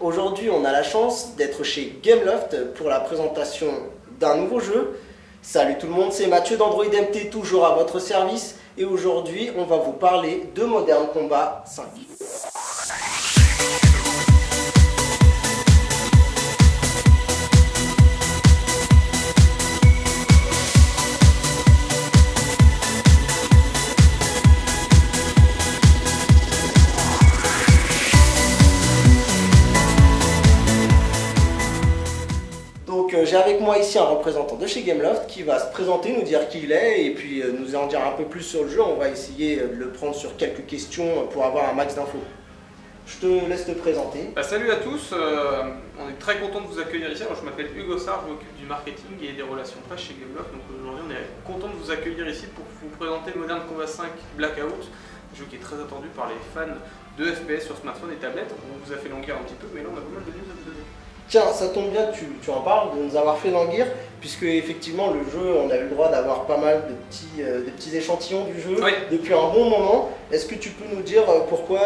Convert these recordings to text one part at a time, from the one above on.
Aujourd'hui, on a la chance d'être chez Gameloft pour la présentation d'un nouveau jeu. Salut tout le monde, c'est Mathieu d'Android MT, toujours à votre service. Et aujourd'hui, on va vous parler de Modern Combat 5. J'ai avec moi ici un représentant de chez Gameloft qui va se présenter, nous dire qui il est et puis nous en dire un peu plus sur le jeu. On va essayer de le prendre sur quelques questions pour avoir un max d'infos. Je te laisse te présenter. Salut à tous, on est très content de vous accueillir ici. Alors, je m'appelle Hugo Sarr, je m'occupe du marketing et des relations presse chez Gameloft. Donc aujourd'hui on est content de vous accueillir ici pour vous présenter Modern Combat 5 Blackout, un jeu qui est très attendu par les fans de FPS sur smartphone et tablette. On vous a fait languir un petit peu, mais là on a pas mal de news à vous donner. Tiens, ça tombe bien que tu en parles, de nous avoir fait languir, puisque effectivement le jeu, on a eu le droit d'avoir pas mal de petits échantillons du jeu depuis un bon moment. Est-ce que tu peux nous dire pourquoi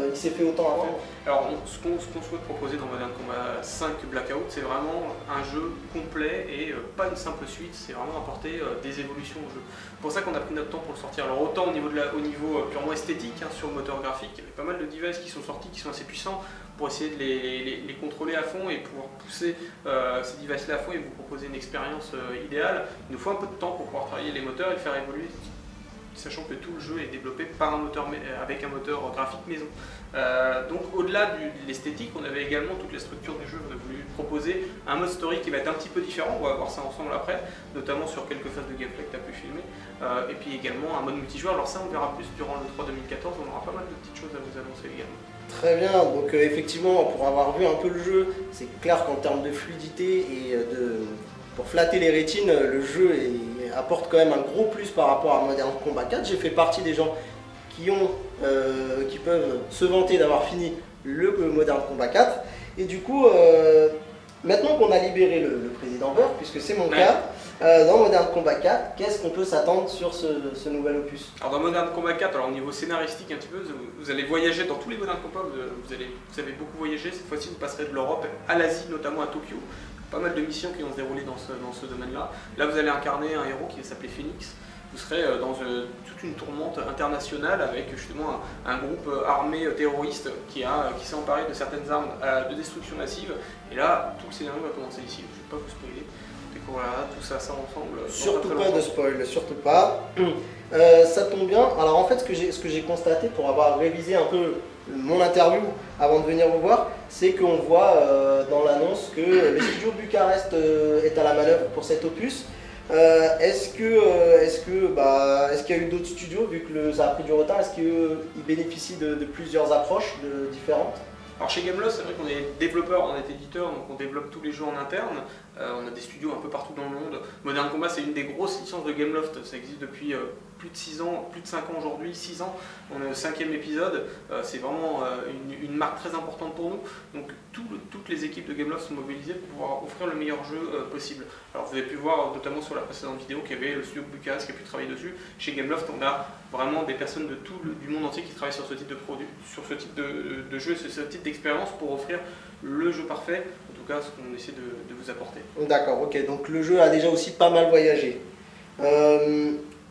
il s'est fait autant attendre? Alors, ce qu'on souhaite proposer dans Modern Combat 5 Blackout, c'est vraiment un jeu complet et pas une simple suite, c'est vraiment apporter des évolutions au jeu. C'est pour ça qu'on a pris notre temps pour le sortir. Alors autant au niveau purement esthétique, sur le moteur graphique, il y avait pas mal de devices qui sont sortis, qui sont assez puissants pour essayer de les contrôler à fond et pouvoir pousser ces devices-là à fond et vous proposer une expérience idéale. Il nous faut un peu de temps pour pouvoir travailler les moteurs et le faire évoluer, sachant que tout le jeu est développé par un moteur avec un moteur graphique maison. Donc au-delà de l'esthétique, on avait également toute la structure du jeu. On a voulu proposer un mode story qui va être un petit peu différent, on va voir ça ensemble après, notamment sur quelques phases de gameplay que tu as pu filmer, et puis également un mode multijoueur. Alors ça on verra plus durant le 3 2014, on aura pas mal de petites choses à vous annoncer également. Très bien, donc effectivement pour avoir vu un peu le jeu, c'est clair qu'en termes de fluidité et pour flatter les rétines, le jeu apporte quand même un gros plus par rapport à Modern Combat 4. J'ai fait partie des gens qui peuvent se vanter d'avoir fini le Modern Combat 4. Et du coup, maintenant qu'on a libéré le président Burke, puisque c'est mon cas, dans Modern Combat 4, qu'est-ce qu'on peut s'attendre sur ce nouvel opus? Alors dans Modern Combat 4, alors au niveau scénaristique un petit peu, vous allez voyager dans tous les Modern Combat, vous avez beaucoup voyagé. Cette fois-ci vous passerez de l'Europe à l'Asie, notamment à Tokyo. Pas mal de missions qui vont se dérouler dans ce domaine-là. Là vous allez incarner un héros qui va s'appeler Phoenix. Vous serez dans toute une tourmente internationale avec justement un groupe armé terroriste qui s'est emparé de certaines armes de destruction massive. Et là, tout le scénario va commencer ici. Je ne vais pas vous spoiler. On découvrira tout ça ensemble. Surtout pas de spoil, surtout pas. Ça tombe bien. Alors en fait, ce que j'ai constaté pour avoir révisé un peu mon interview avant de venir vous voir, c'est qu'on voit dans l'annonce que le studio Bucarest est à la manœuvre pour cet opus. Est-ce qu'il y a eu d'autres studios, vu que ça a pris du retard, est-ce qu'ils bénéficient de plusieurs approches différentes? Alors chez Gameloft, c'est vrai qu'on est développeur, on est éditeur, donc on développe tous les jeux en interne. On a des studios un peu partout dans le monde. Modern Combat, c'est une des grosses licences de Gameloft, ça existe depuis plus de 6 ans, plus de 5 ans aujourd'hui, 6 ans. On est au 5e épisode, c'est vraiment une marque très importante pour nous. Donc toutes les équipes de Gameloft sont mobilisées pour pouvoir offrir le meilleur jeu possible. Alors vous avez pu voir notamment sur la précédente vidéo qu'il y avait le studio Bucarest qui a pu travailler dessus. Chez Gameloft, on a vraiment des personnes de du monde entier qui travaillent sur ce type de produit, sur ce type de jeu, sur ce type d'expérience pour offrir le jeu parfait, en tout cas ce qu'on essaie de vous apporter. D'accord, ok, donc le jeu a déjà aussi pas mal voyagé.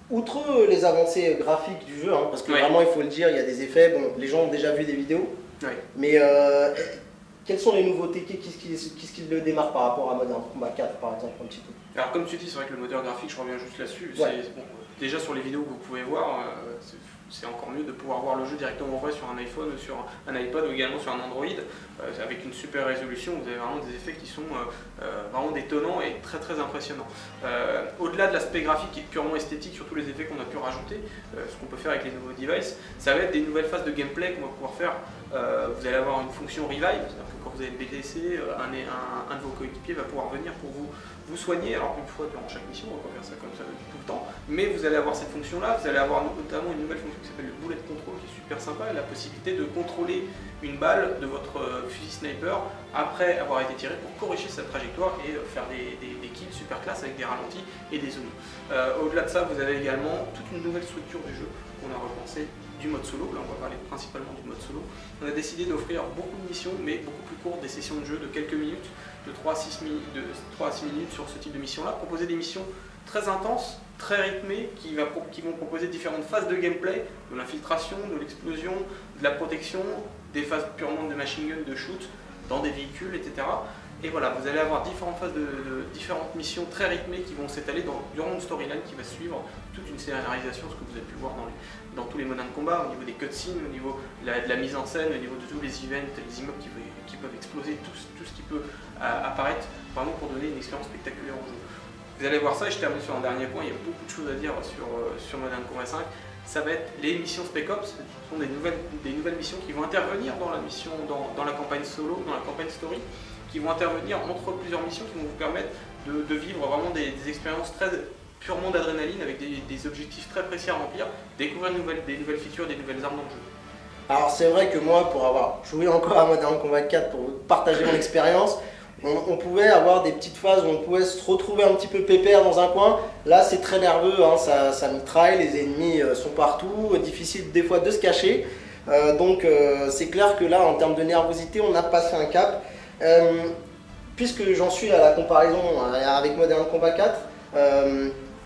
Outre les avancées graphiques du jeu, parce que vraiment il faut le dire, il y a des effets, bon, les gens ont déjà vu des vidéos, mais quelles sont les nouveautés, qu'est-ce qui le démarque par rapport à Modern Combat 4 par exemple un petit peu? Alors comme tu dis, c'est vrai que le moteur graphique, je reviens juste là-dessus, déjà sur les vidéos que vous pouvez voir, c'est encore mieux de pouvoir voir le jeu directement en vrai sur un iPhone, sur un iPad ou également sur un Android, avec une super résolution. Vous avez vraiment des effets qui sont vraiment détonnants et très très impressionnants. Au-delà de l'aspect graphique et purement esthétique, sur tous les effets qu'on a pu rajouter, ce qu'on peut faire avec les nouveaux devices, ça va être des nouvelles phases de gameplay qu'on va pouvoir faire. Vous allez avoir une fonction revive, c'est-à-dire que quand vous avez le BTC, un de vos coéquipiers va pouvoir venir pour vous soigner, alors une fois durant chaque mission, on va pas faire ça comme ça tout le temps, mais vous allez avoir cette fonction-là, vous allez avoir notamment une nouvelle fonction qui s'appelle le bullet control, qui est super sympa, la possibilité de contrôler une balle de votre fusil sniper après avoir été tiré pour corriger sa trajectoire et faire des kills super classe avec des ralentis et des zooms. Au-delà de ça, vous avez également toute une nouvelle structure du jeu qu'on a repensée du mode solo. Là, on va parler principalement du mode solo. On a décidé d'offrir beaucoup de missions, mais beaucoup plus courtes, des sessions de jeu de quelques minutes, de 3 à 6 minutes sur ce type de mission-là. Proposer des missions très intenses, très rythmées, qui vont proposer différentes phases de gameplay, de l'infiltration, de l'explosion, de la protection, des phases purement de machine gun, de shoot, dans des véhicules, etc. Et voilà, vous allez avoir différentes phases différentes missions très rythmées qui vont s'étaler durant une storyline qui va suivre toute une scénarisation, ce que vous avez pu voir dans tous les modes de combat, au niveau des cutscenes, au niveau de la mise en scène, au niveau de tous les events, les immeubles qui peuvent exploser, tout ce qui peut apparaître, vraiment pour donner une expérience spectaculaire au jeu. Vous allez voir ça, et je termine sur un dernier point, il y a beaucoup de choses à dire sur Modern Combat 5. Ça va être les missions Spec Ops, ce sont des nouvelles missions qui vont intervenir dans la campagne solo, dans la campagne story, qui vont intervenir entre plusieurs missions qui vont vous permettre de vivre vraiment des expériences très purement d'adrénaline avec des objectifs très précis à remplir, découvrir des nouvelles features, des nouvelles armes dans le jeu. Alors c'est vrai que moi, pour avoir joué encore à Modern Combat 4, pour partager mon expérience, on pouvait avoir des petites phases où on pouvait se retrouver un petit peu pépère dans un coin. Là c'est très nerveux, hein, ça mitraille, les ennemis sont partout, difficile des fois de se cacher. Donc c'est clair que là en termes de nervosité on a passé un cap. Puisque j'en suis à la comparaison avec Modern Combat 4,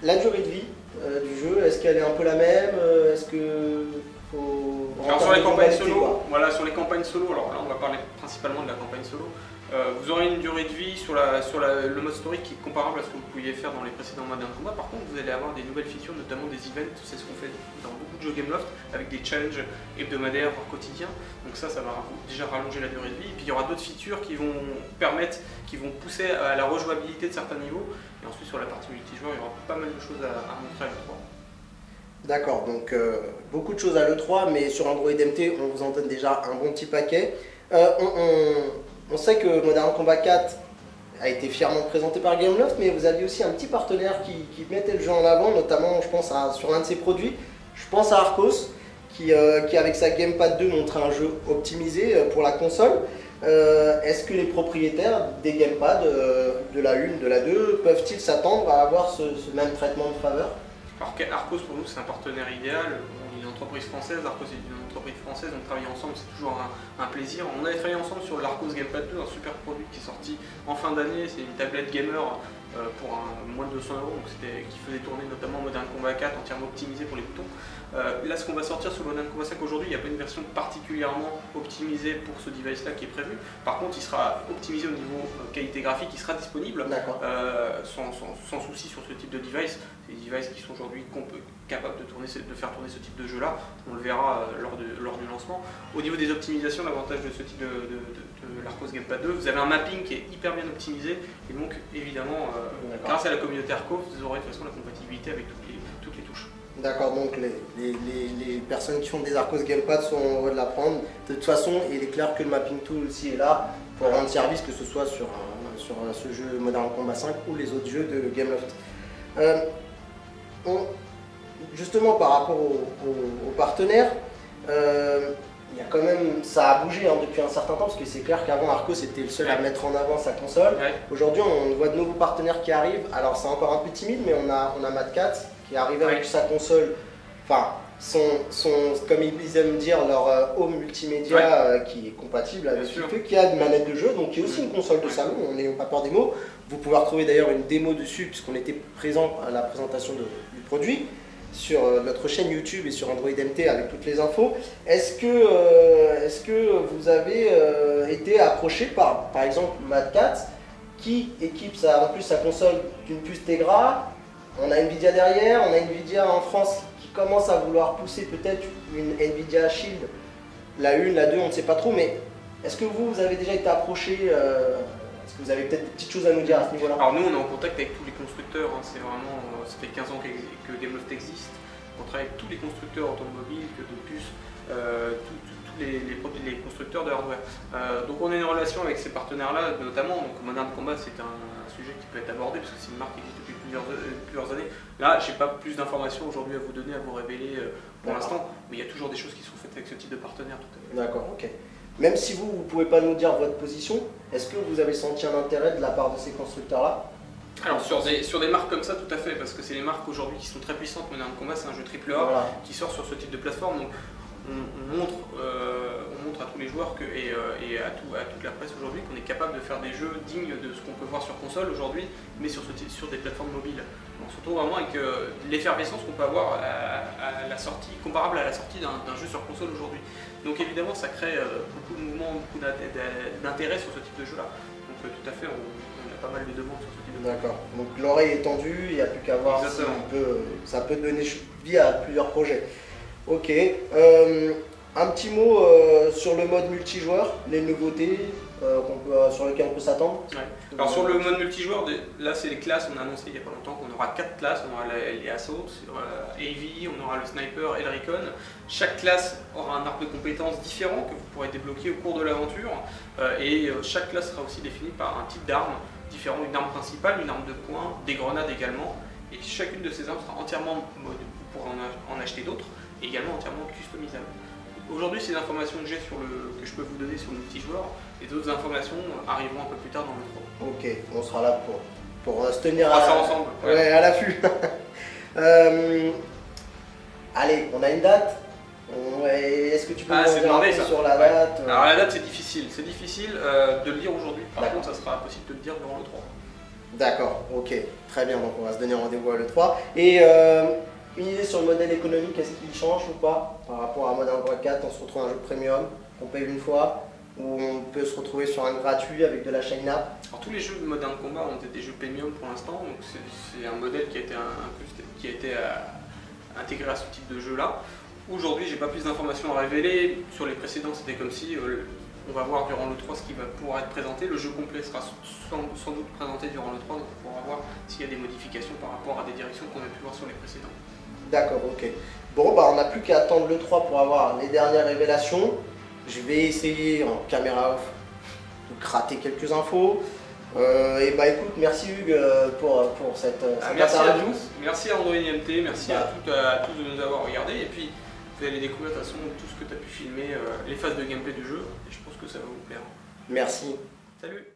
la durée de vie du jeu, est-ce qu'elle est un peu la même? Est-ce que faut... Alors sur les campagnes solo, voilà, sur les campagnes solo, alors là on va parler principalement de la campagne solo. Vous aurez une durée de vie sur le mode story qui est comparable à ce que vous pouviez faire dans les précédents Modern Combat. Par contre, vous allez avoir des nouvelles features, notamment des events. C'est ce qu'on fait dans beaucoup de jeux Gameloft, avec des challenges hebdomadaires, voire quotidiens. Donc ça va déjà rallonger la durée de vie. Et puis il y aura d'autres features qui vont pousser à la rejouabilité de certains niveaux. Et ensuite sur la partie multijoueur, il y aura pas mal de choses à montrer à l'E3. D'accord, donc beaucoup de choses à l'E3, mais sur Android MT, on vous en donne déjà un bon petit paquet. On sait que Modern Combat 4 a été fièrement présenté par Gameloft, mais vous aviez aussi un petit partenaire qui mettait le jeu en avant, notamment je pense sur un de ses produits. Je pense à Arcos, qui avec sa Gamepad 2 montrait un jeu optimisé pour la console. Est-ce que les propriétaires des gamepads de la 1, de la 2, peuvent-ils s'attendre à avoir ce même traitement de faveur? Alors Arcos pour nous c'est un partenaire idéal. On est une entreprise française, Arcos est une entreprise française, donc travailler ensemble c'est toujours un plaisir. On avait travaillé ensemble sur l'Arcos Gamepad 2, un super produit qui est sorti en fin d'année. C'est une tablette gamer pour moins de 200 €, donc qui faisait tourner notamment Modern Combat 4 entièrement optimisé pour les boutons. Là, ce qu'on va sortir sur Modern Combat 5 aujourd'hui, il n'y a pas une version particulièrement optimisée pour ce device-là qui est prévu. Par contre, il sera optimisé au niveau qualité graphique, il sera disponible sans souci sur ce type de device. C'est des devices qui sont aujourd'hui capables de faire tourner ce type de jeu-là. On le verra lors du lancement. Au niveau des optimisations, l'avantage de ce type de l'Arcos Gamepad 2, vous avez un mapping qui est hyper bien optimisé. Et donc, évidemment, grâce à la communauté Arcos, vous aurez de toute façon la compatibilité avec toutes les touches. D'accord, donc les personnes qui font des Arcos Gamepad sont heureux de l'apprendre. De toute façon, il est clair que le Mapping Tool aussi est là pour rendre service, que ce soit sur ce jeu Modern Combat 5 ou les autres jeux de Gameloft. Justement, par rapport aux partenaires, il y a quand même, ça a bougé depuis un certain temps, parce que c'est clair qu'avant Arcos était le seul à mettre en avant sa console. Ouais. Aujourd'hui, on voit de nouveaux partenaires qui arrivent. Alors c'est encore un peu timide, mais on a Mad Cat qui est arrivé avec sa console, enfin comme ils aiment dire, leur home multimédia qui est compatible avec le qui a une manette de jeu, donc qui est aussi une console de salon, on n'est pas peur des mots. Vous pouvez retrouver d'ailleurs une démo dessus, puisqu'on était présent à la présentation du produit sur notre chaîne YouTube et sur Android MT avec toutes les infos. Est-ce que vous avez été approché par exemple Mad Cat, qui équipe en plus sa console d'une puce Tegra? On a Nvidia derrière, on a Nvidia en France qui commence à vouloir pousser peut-être une Nvidia Shield, la 1, la 2, on ne sait pas trop, mais est-ce que vous avez déjà été approché? Est-ce que vous avez peut-être des petites choses à nous dire à ce niveau-là? Alors nous on est en contact avec tous les constructeurs, c'est vraiment, ça fait 15 ans que Gameloft existe, on travaille avec tous les constructeurs automobiles, que de puces, tous les constructeurs de hardware. Donc on est en relation avec ces partenaires-là, notamment, donc Modern Combat c'est un sujet qui peut être abordé parce que c'est une marque qui existe depuis plusieurs années. Là, j'ai pas plus d'informations aujourd'hui à vous donner, à vous révéler pour l'instant, mais il y a toujours des choses qui sont faites avec ce type de partenaire. D'accord, ok. Même si vous ne pouvez pas nous dire votre position, est-ce que vous avez senti un intérêt de la part de ces constructeurs-là? Alors sur des marques comme ça, tout à fait, parce que c'est les marques aujourd'hui qui sont très puissantes. Modern Combat, c'est un jeu AAA qui sort sur ce type de plateforme. Donc on montre à tous les joueurs et à toute la presse aujourd'hui qu'on est capable de faire des jeux dignes de ce qu'on peut voir sur console aujourd'hui, mais sur des plateformes mobiles. On se retrouve vraiment avec l'effervescence qu'on peut avoir à la sortie, comparable à la sortie d'un jeu sur console aujourd'hui. Donc évidemment ça crée beaucoup de mouvements, beaucoup d'intérêt sur ce type de jeu-là. Donc tout à fait, on a pas mal de demandes sur ce type de jeu. D'accord, donc l'oreille est tendue, il n'y a plus qu'à voir si ça peut donner vie à plusieurs projets. Ok, un petit mot sur le mode multijoueur, les nouveautés sur lesquelles on peut s'attendre. Ouais. Alors sur le mode multijoueur, là c'est les classes, on a annoncé il n'y a pas longtemps qu'on aura 4 classes, on aura les Assault, AV, on aura le Sniper et le Recon. Chaque classe aura un arbre de compétences différent que vous pourrez débloquer au cours de l'aventure et chaque classe sera aussi définie par un type d'arme différent, une arme principale, une arme de poing, des grenades également, et chacune de ces armes sera entièrement mode, vous pourrez en acheter d'autres, et également entièrement customisables. Aujourd'hui, c'est les informations que j'ai que je peux vous donner sur le multijoueur. Les autres informations arriveront un peu plus tard dans le 3. Ok, on sera là pour se tenir ensemble. Ouais, à l'affût. Allez, on a une date. Est-ce que tu peux nous dire un peu sur la date? Alors la date, c'est difficile. C'est difficile de le dire aujourd'hui. Par contre, ça sera possible de le dire durant le 3. D'accord, ok. Très bien, donc on va se donner rendez-vous à l'E3. Et une idée sur le modèle économique, est-ce qu'il change ou pas par rapport à Modern Warfare 4? On se retrouve un jeu premium, on paye une fois, ou on peut se retrouver sur un gratuit avec de la chain-up? Alors tous les jeux de Modern Combat ont été des jeux premium pour l'instant, donc c'est un modèle qui a été intégré à ce type de jeu là. Aujourd'hui, j'ai pas plus d'informations à révéler. Sur les précédents, c'était comme si on va voir durant le 3 ce qui va pouvoir être présenté. Le jeu complet sera sans doute présenté durant le 3, donc on pourra voir s'il y a des modifications par rapport à des directions qu'on a pu voir sur les précédents. D'accord, ok. Bon, bah on n'a plus qu'à attendre le 3 pour avoir les dernières révélations. Je vais essayer en caméra off de gratter quelques infos. Et bah écoute, merci Hugues pour cette interview. Merci à Android IMT, merci à tous de nous avoir regardés. Et puis vous allez découvrir de toute façon tout ce que tu as pu filmer, les phases de gameplay du jeu. Et je pense que ça va vous plaire. Merci. Salut.